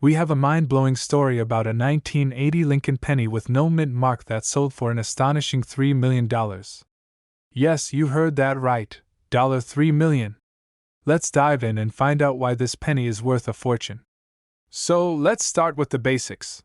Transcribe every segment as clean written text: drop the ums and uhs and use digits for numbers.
We have a mind-blowing story about a 1980 Lincoln penny with no mint mark that sold for an astonishing $3 million. Yes, you heard that right, $3 million. Let's dive in and find out why this penny is worth a fortune. So, let's start with the basics.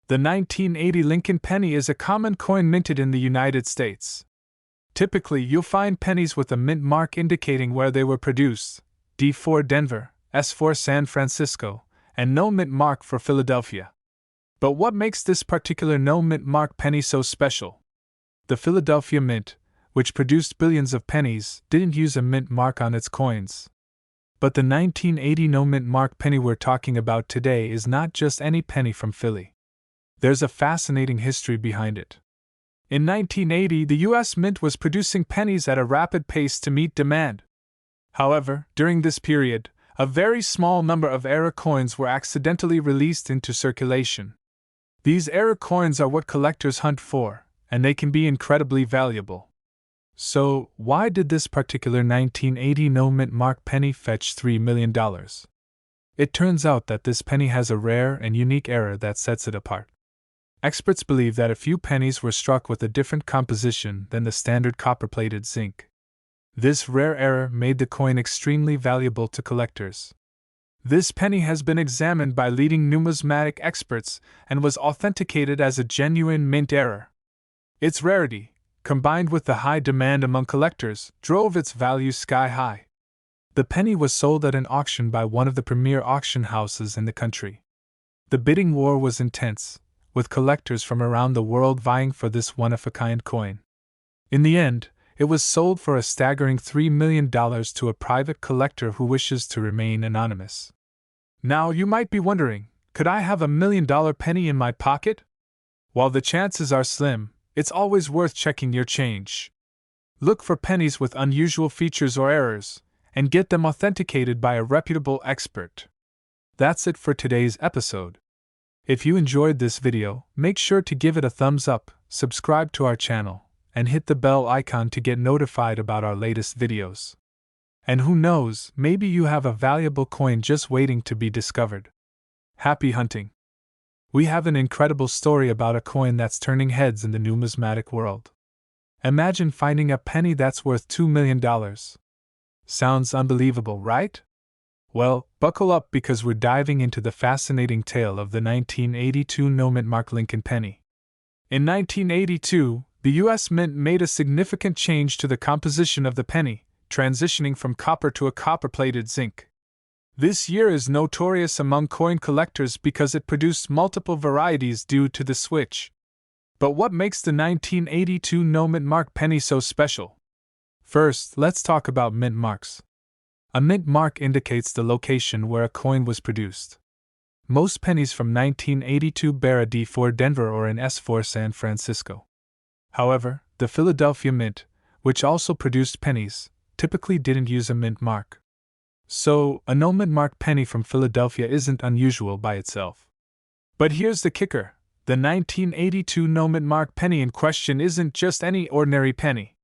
The 1980 Lincoln penny is a common coin minted in the United States. Typically, you'll find pennies with a mint mark indicating where they were produced: D for Denver, S for San Francisco, and no mint mark for Philadelphia. But what makes this particular no mint mark penny so special? The Philadelphia Mint, which produced billions of pennies, didn't use a mint mark on its coins. But the 1980 no mint mark penny we're talking about today is not just any penny from Philly. There's a fascinating history behind it. In 1980, the U.S. Mint was producing pennies at a rapid pace to meet demand. However, during this period, a very small number of error coins were accidentally released into circulation. These error coins are what collectors hunt for, and they can be incredibly valuable. So, why did this particular 1980 no mint mark penny fetch $3 million? It turns out that this penny has a rare and unique error that sets it apart. Experts believe that a few pennies were struck with a different composition than the standard copper-plated zinc. This rare error made the coin extremely valuable to collectors. This penny has been examined by leading numismatic experts and was authenticated as a genuine mint error. Its rarity, combined with the high demand among collectors, drove its value sky high. The penny was sold at an auction by one of the premier auction houses in the country. The bidding war was intense, with collectors from around the world vying for this one-of-a-kind coin. In the end, it was sold for a staggering $3 million to a private collector who wishes to remain anonymous. Now you might be wondering, could I have $1 million penny in my pocket? While the chances are slim, it's always worth checking your change. Look for pennies with unusual features or errors, and get them authenticated by a reputable expert. That's it for today's episode. If you enjoyed this video, make sure to give it a thumbs up, subscribe to our channel, and hit the bell icon to get notified about our latest videos. And who knows, maybe you have a valuable coin just waiting to be discovered. Happy hunting! We have an incredible story about a coin that's turning heads in the numismatic world. Imagine finding a penny that's worth $2 million. Sounds unbelievable, right? Well, buckle up because we're diving into the fascinating tale of the 1982 no mint mark Lincoln penny. In 1982, the U.S. Mint made a significant change to the composition of the penny, transitioning from copper to a copper-plated zinc. This year is notorious among coin collectors because it produced multiple varieties due to the switch. But what makes the 1982 no mint mark penny so special? First, let's talk about mint marks. A mint mark indicates the location where a coin was produced. Most pennies from 1982 bear a D for Denver or an S for San Francisco. However, the Philadelphia Mint, which also produced pennies, typically didn't use a mint mark. So, a no mint mark penny from Philadelphia isn't unusual by itself. But here's the kicker: the 1982 no mint mark penny in question isn't just any ordinary penny.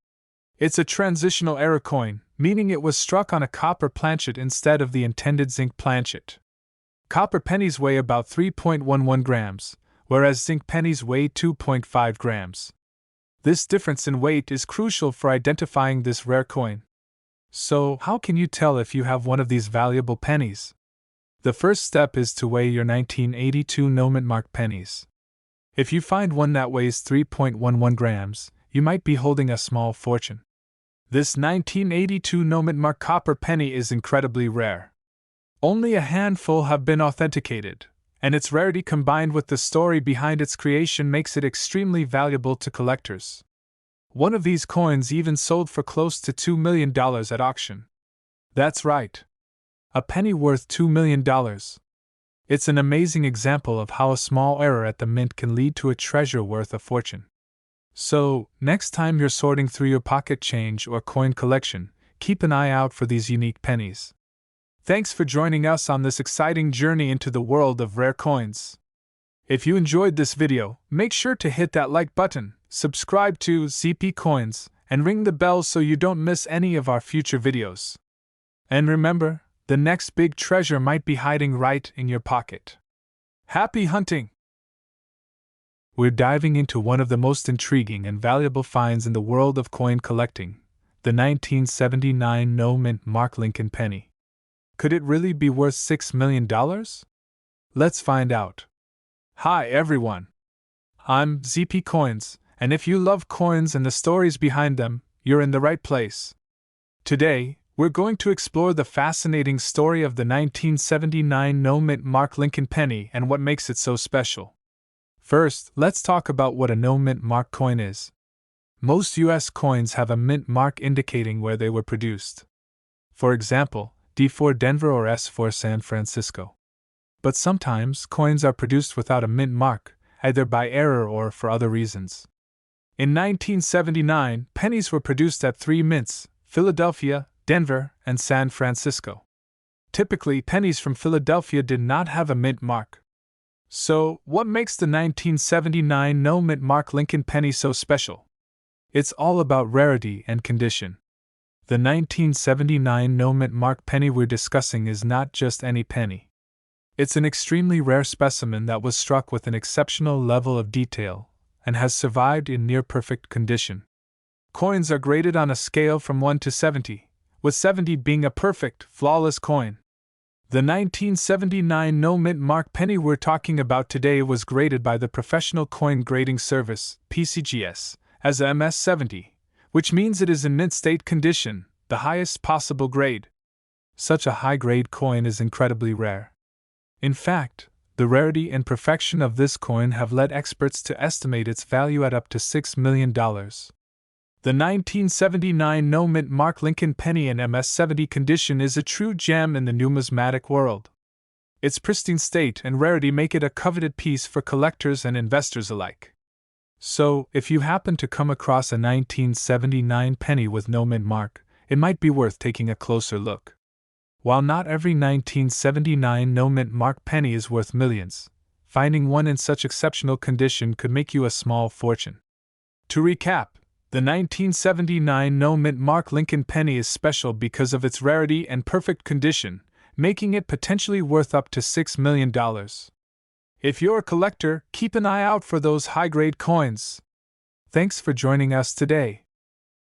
It's a transitional error coin, meaning it was struck on a copper planchet instead of the intended zinc planchet. Copper pennies weigh about 3.11 grams, whereas zinc pennies weigh 2.5 grams. This difference in weight is crucial for identifying this rare coin. So, how can you tell if you have one of these valuable pennies? The first step is to weigh your 1982 no mint mark pennies. If you find one that weighs 3.11 grams, you might be holding a small fortune. This 1982 no mint mark copper penny is incredibly rare. Only a handful have been authenticated, and its rarity combined with the story behind its creation makes it extremely valuable to collectors. One of these coins even sold for close to $2 million at auction. That's right. A penny worth $2 million. It's an amazing example of how a small error at the mint can lead to a treasure worth a fortune. So, next time you're sorting through your pocket change or coin collection, keep an eye out for these unique pennies. Thanks for joining us on this exciting journey into the world of rare coins. If you enjoyed this video, make sure to hit that like button, subscribe to ZP Coins, and ring the bell so you don't miss any of our future videos. And remember, the next big treasure might be hiding right in your pocket. Happy hunting! We're diving into one of the most intriguing and valuable finds in the world of coin collecting, the 1979 no-mint Mark Lincoln penny. Could it really be worth $6 million? Let's find out. Hi everyone! I'm ZP Coins, and if you love coins and the stories behind them, you're in the right place. Today, we're going to explore the fascinating story of the 1979 no-mint Mark Lincoln penny and what makes it so special. First, let's talk about what a no-mint mark coin is. Most U.S. coins have a mint mark indicating where they were produced. For example, D for Denver or S for San Francisco. But sometimes coins are produced without a mint mark, either by error or for other reasons. In 1979, pennies were produced at three mints: Philadelphia, Denver, and San Francisco. Typically, pennies from Philadelphia did not have a mint mark. So, what makes the 1979 no-mint Mark Lincoln penny so special? It's all about rarity and condition. The 1979 no-mint Mark penny we're discussing is not just any penny. It's an extremely rare specimen that was struck with an exceptional level of detail and has survived in near-perfect condition. Coins are graded on a scale from 1 to 70, with 70 being a perfect, flawless coin. The 1979 no-mint Mark penny we're talking about today was graded by the Professional Coin Grading Service, PCGS, as a MS-70, which means it is in mint state condition, the highest possible grade. Such a high-grade coin is incredibly rare. In fact, the rarity and perfection of this coin have led experts to estimate its value at up to $6 million. The 1979 no-mint Mark Lincoln penny in MS-70 condition is a true gem in the numismatic world. Its pristine state and rarity make it a coveted piece for collectors and investors alike. So, if you happen to come across a 1979 penny with no mint mark, it might be worth taking a closer look. While not every 1979 no-mint mark penny is worth millions, finding one in such exceptional condition could make you a small fortune. To recap, the 1979 no-mint Mark Lincoln penny is special because of its rarity and perfect condition, making it potentially worth up to $6 million. If you're a collector, keep an eye out for those high-grade coins. Thanks for joining us today.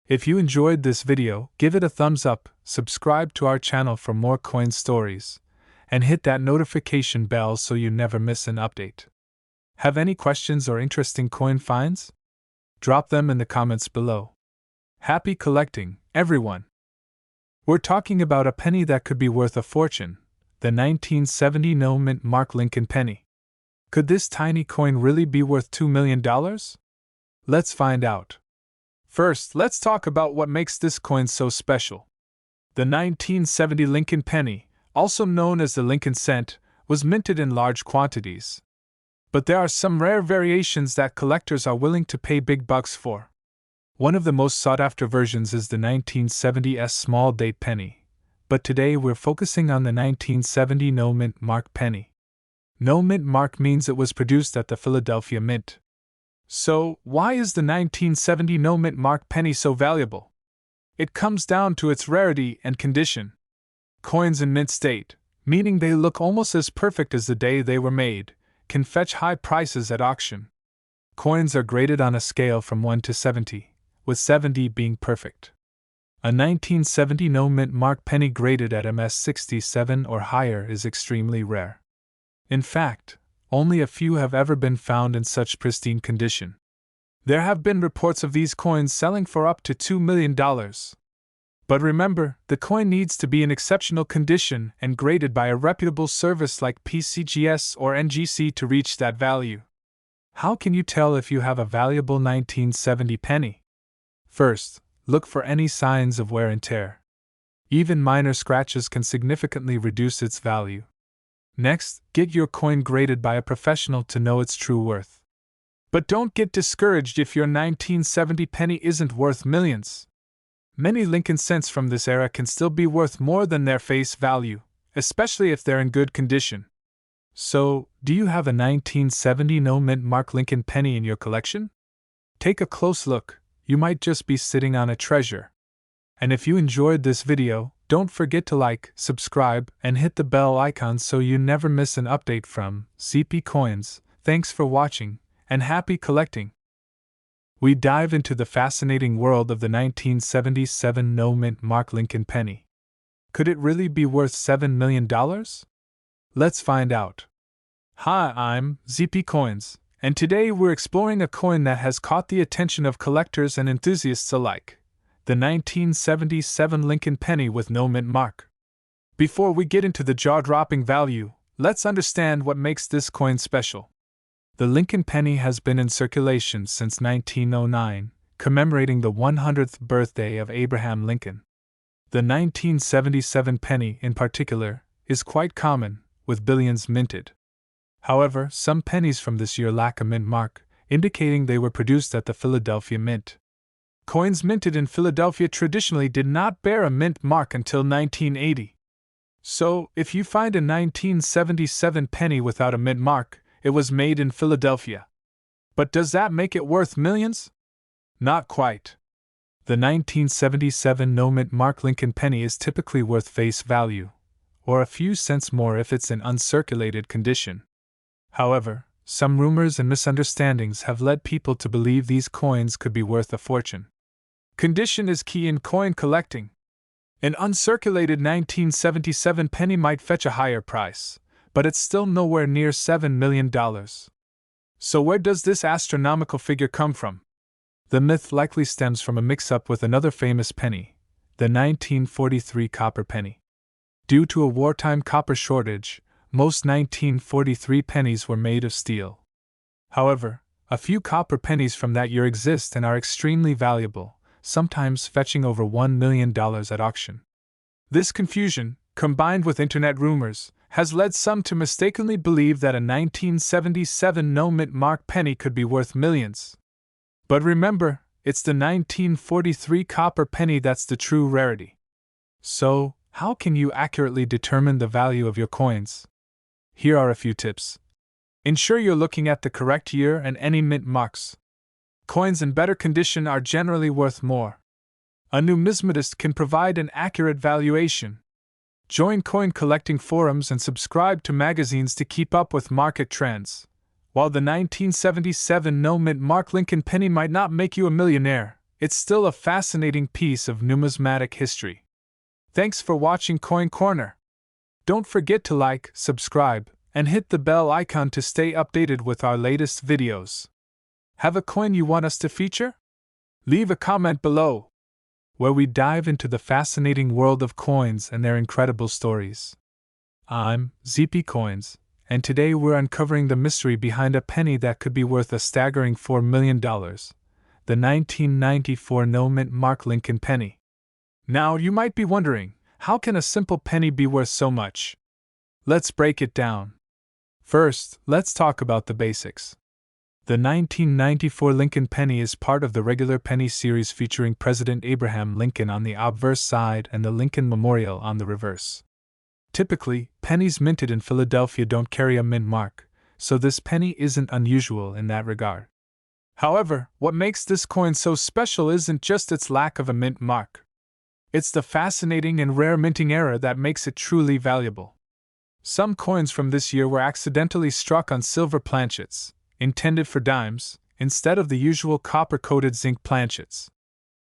If you enjoyed this video, give it a thumbs up, subscribe to our channel for more coin stories, and hit that notification bell so you never miss an update. Have any questions or interesting coin finds? Drop them in the comments below. Happy collecting, everyone! We're talking about a penny that could be worth a fortune, the 1970 no-mint Mark Lincoln penny. Could this tiny coin really be worth $2 million? Let's find out. First, let's talk about what makes this coin so special. The 1970 Lincoln penny, also known as the Lincoln cent, was minted in large quantities. But there are some rare variations that collectors are willing to pay big bucks for. One of the most sought-after versions is the 1970s small date penny, but today we're focusing on the 1970 no-mint mark penny. No-mint mark means it was produced at the Philadelphia Mint. So, why is the 1970 no-mint mark penny so valuable? It comes down to its rarity and condition. Coins in mint state, meaning they look almost as perfect as the day they were made, can fetch high prices at auction. Coins are graded on a scale from 1 to 70, with 70 being perfect. A 1970 no-mint mark penny graded at MS-67 or higher is extremely rare. In fact, only a few have ever been found in such pristine condition. There have been reports of these coins selling for up to $2 million. But remember, the coin needs to be in exceptional condition and graded by a reputable service like PCGS or NGC to reach that value. How can you tell if you have a valuable 1970 penny? First, look for any signs of wear and tear. Even minor scratches can significantly reduce its value. Next, get your coin graded by a professional to know its true worth. But don't get discouraged if your 1970 penny isn't worth millions. Many Lincoln cents from this era can still be worth more than their face value, especially if they're in good condition. So, do you have a 1970 no-mint Mark Lincoln penny in your collection? Take a close look, you might just be sitting on a treasure. And if you enjoyed this video, Don't forget to like, subscribe, and hit the bell icon so you never miss an update from ZP Coins. Thanks for watching, and happy collecting! We dive into the fascinating world of the 1977 no-mint mark Lincoln penny. Could it really be worth $7 million? Let's find out. Hi, I'm ZP Coins, and today we're exploring a coin that has caught the attention of collectors and enthusiasts alike. The 1977 Lincoln penny with no mint mark. Before we get into the jaw-dropping value, let's understand what makes this coin special. The Lincoln penny has been in circulation since 1909, commemorating the 100th birthday of Abraham Lincoln. The 1977 penny, in particular, is quite common, with billions minted. However, some pennies from this year lack a mint mark, indicating they were produced at the Philadelphia Mint. Coins minted in Philadelphia traditionally did not bear a mint mark until 1980. So, if you find a 1977 penny without a mint mark, it was made in Philadelphia. But does that make it worth millions? Not quite. The 1977 no mint mark Lincoln penny is typically worth face value, or a few cents more if it's in uncirculated condition. However, some rumors and misunderstandings have led people to believe these coins could be worth a fortune. Condition is key in coin collecting. An uncirculated 1977 penny might fetch a higher price, but it's still nowhere near $7 million. So where does this astronomical figure come from? The myth likely stems from a mix-up with another famous penny, the 1943 copper penny. Due to a wartime copper shortage, most 1943 pennies were made of steel. However, a few copper pennies from that year exist and are extremely valuable, sometimes fetching over $1 million at auction. This confusion, combined with internet rumors, has led some to mistakenly believe that a 1977 no-mint mark penny could be worth millions. But remember, it's the 1943 copper penny that's the true rarity. So, how can you accurately determine the value of your coins? Here are a few tips. Ensure you're looking at the correct year and any mint marks. Coins in better condition are generally worth more. A numismatist can provide an accurate valuation. Join coin collecting forums and subscribe to magazines to keep up with market trends. While the 1977 no-mint mark Lincoln penny might not make you a millionaire, it's still a fascinating piece of numismatic history. Thanks for watching Coin Corner. Don't forget to like, subscribe, and hit the bell icon to stay updated with our latest videos. Have a coin you want us to feature? Leave a comment below, where we dive into the fascinating world of coins and their incredible stories. I'm ZP Coins, and today we're uncovering the mystery behind a penny that could be worth a staggering $4 million, the 1994 no-mint mark Lincoln penny. Now you might be wondering, how can a simple penny be worth so much? Let's break it down. First, let's talk about the basics. The 1994 Lincoln penny is part of the regular penny series featuring President Abraham Lincoln on the obverse side and the Lincoln Memorial on the reverse. Typically, pennies minted in Philadelphia don't carry a mint mark, so this penny isn't unusual in that regard. However, what makes this coin so special isn't just its lack of a mint mark. It's the fascinating and rare minting error that makes it truly valuable. Some coins from this year were accidentally struck on silver planchets, intended for dimes, instead of the usual copper-coated zinc planchets.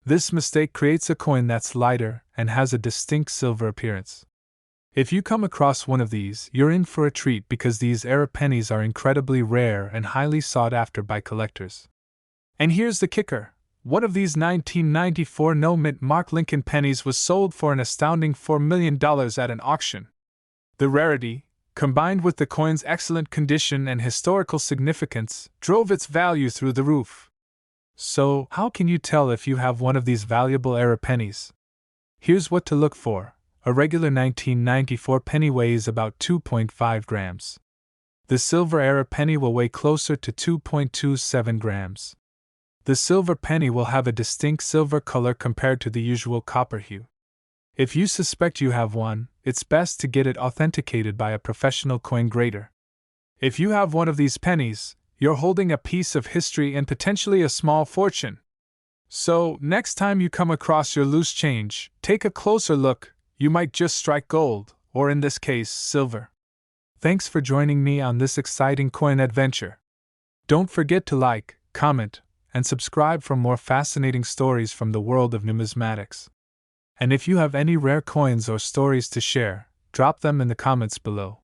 This mistake creates a coin that's lighter and has a distinct silver appearance. If you come across one of these, you're in for a treat because these error pennies are incredibly rare and highly sought after by collectors. And here's the kicker. One of these 1994 no-mint mark Lincoln pennies was sold for an astounding $4 million at an auction. The rarity, combined with the coin's excellent condition and historical significance, drove its value through the roof. So, how can you tell if you have one of these valuable error pennies? Here's what to look for. A regular 1994 penny weighs about 2.5 grams. The silver error penny will weigh closer to 2.27 grams. The silver penny will have a distinct silver color compared to the usual copper hue. If you suspect you have one, it's best to get it authenticated by a professional coin grader. If you have one of these pennies, you're holding a piece of history and potentially a small fortune. So, next time you come across your loose change, take a closer look. You might just strike gold, or in this case, silver. Thanks for joining me on this exciting coin adventure. Don't forget to like, comment, and subscribe for more fascinating stories from the world of numismatics. And if you have any rare coins or stories to share, drop them in the comments below.